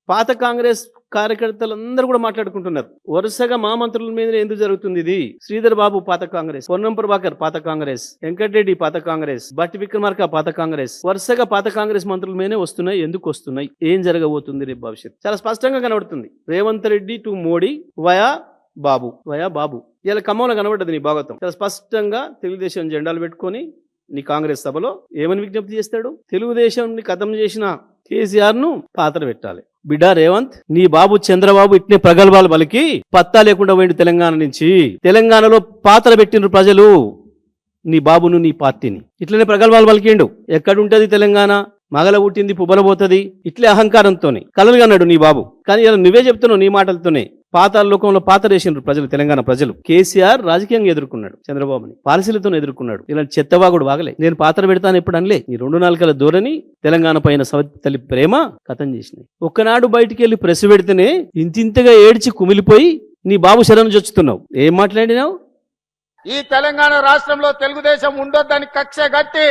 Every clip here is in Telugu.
పాత కాంగ్రెస్ కార్యకర్తలందరూ కూడా మాట్లాడుకుంటున్నారు. వరుసగా మా మంత్రుల మీద ఎందుకు జరుగుతుంది ఇది? శ్రీధర్ బాబు పాత కాంగ్రెస్, పొన్నం ప్రభాకర్ పాత కాంగ్రెస్, వెంకటరెడ్డి పాత కాంగ్రెస్, బట్టి విక్రమార్క పాత కాంగ్రెస్, వరుసగా పాత కాంగ్రెస్ మంత్రుల మీదనే వస్తున్నాయి. ఎందుకు వస్తున్నాయి? ఏం జరగబోతుంది రేపు భవిష్యత్తు? చాలా స్పష్టంగా కనబడుతుంది. రేవంత్ రెడ్డి టు మోడీ వయా బాబు ఇలా ఖమ్మంలో కనబడ్డది నీ భాగవతం. చాలా స్పష్టంగా తెలుగుదేశం జెండాలు పెట్టుకొని నీ కాంగ్రెస్ సభలో ఏమని విజ్ఞప్తి చేస్తాడు? తెలుగుదేశం ఖతం చేసిన కేసీఆర్ ను పాత్ర పెట్టాలి. బిడ్డా రేవంత్, నీ బాబు చంద్రబాబు ఇట్నే ప్రగల్భాలు పలికి పత్తా లేకుండా పోయిండు తెలంగాణ నుంచి. తెలంగాణలో పాత్ర పెట్టిండ్రు ప్రజలు నీ బాబును, నీ పార్టీని. ఇట్లనే ప్రగల్భాలు పలికిండు. ఎక్కడుంటది తెలంగాణ? మగల పుట్టింది పువ్వుల పోతుంది. ఇట్లే అహంకారంతోనే కలలుగన్నాడు నీ బాబు. కానీ ఇలా నువ్వే చెప్తున్నావు నీ మాటలతోనే. పాతాల లోకంలో పాత వేసిండ్రు ప్రజలు, తెలంగాణ ప్రజలు. కేసీఆర్ రాజకీయంగా ఎదుర్కొన్నాడు చంద్రబాబుని, పాలసీలతో ఎదుర్కొన్నాడు. ఇలాంటి చెత్తవాగుడు వాగలే. నేను పాత్ర పెడతాను ఎప్పుడు అనలే. నీ 2 నాలుకల ధోరణి తెలంగాణ పైన సవతి తల్లి ప్రేమ కథం చేసినాయి. ఒక్కనాడు బయటికి వెళ్ళి ప్రెస్ పెడితేనే ఇంతింతగా ఏడ్చి కుమిలిపోయి నీ బాబు శరణు చొచ్చుతున్నావు. ఏం మాట్లాడినావు? ఈ తెలంగాణ రాష్ట్రంలో తెలుగుదేశం ఉండొద్దని కక్ష గట్టి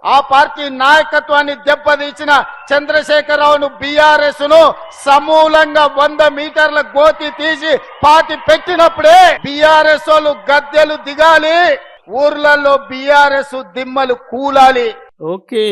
ఆ పార్టీ నాయకత్వాన్ని దెబ్బతీసిన చంద్రశేఖరరావును, బీఆర్ఎస్ ను సమూలంగా 100 మీటర్ల గోతి తీసి పాతి పెట్టినప్పుడే బీఆర్ఎస్ వాళ్ళు గద్దెలు దిగాలి, ఊర్లలో బీఆర్ఎస్ దిమ్మలు కూలాలి. ఓకే,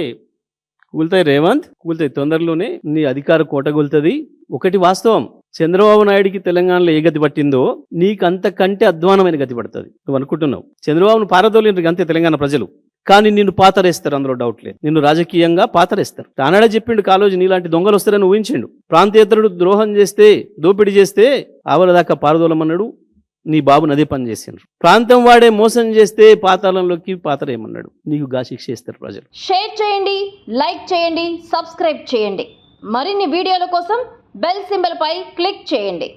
కూలుతాయి రేవంత్, కూలుతాయి. తొందరలోనే నీ అధికార కోట కూలుతుంది. ఒకటి వాస్తవం, చంద్రబాబు నాయుడికి తెలంగాణలో ఏ గతి పట్టిందో నీకు అంతకంటే అధ్వానమైన గతి పడుతుంది. నువ్వు అనుకుంటున్నావు చంద్రబాబును పారదోలిండ్రు అంతే తెలంగాణ ప్రజలు. కానీ నిన్ను పాతరేస్తారు, అందులో డౌట్ లేదు. నిన్ను రాజకీయంగా పాతరేస్తారు. తానాడే చెప్పిండు కాలోజీ నీలాంటి దొంగలు వస్తారని ఊహించిండు. ప్రాంతేతరుడు ద్రోహం చేస్తే, దోపిడీ చేస్తే ఆవల దాకా పారదోలమన్నాడు. నీ బాబుని అదే పని చేసిండ్రు. ప్రాంతం వాడే మోసం చేస్తే పాతాళంలోకి పాతరేయమన్నాడు. నీకు గా శిక్ష చేస్తారు ప్రజలు. షేర్ చేయండి, లైక్ చేయండి, సబ్స్క్రైబ్ చేయండి. మరిన్ని వీడియోల కోసం బెల్ సింబల్ పై క్లిక్ చేయండి.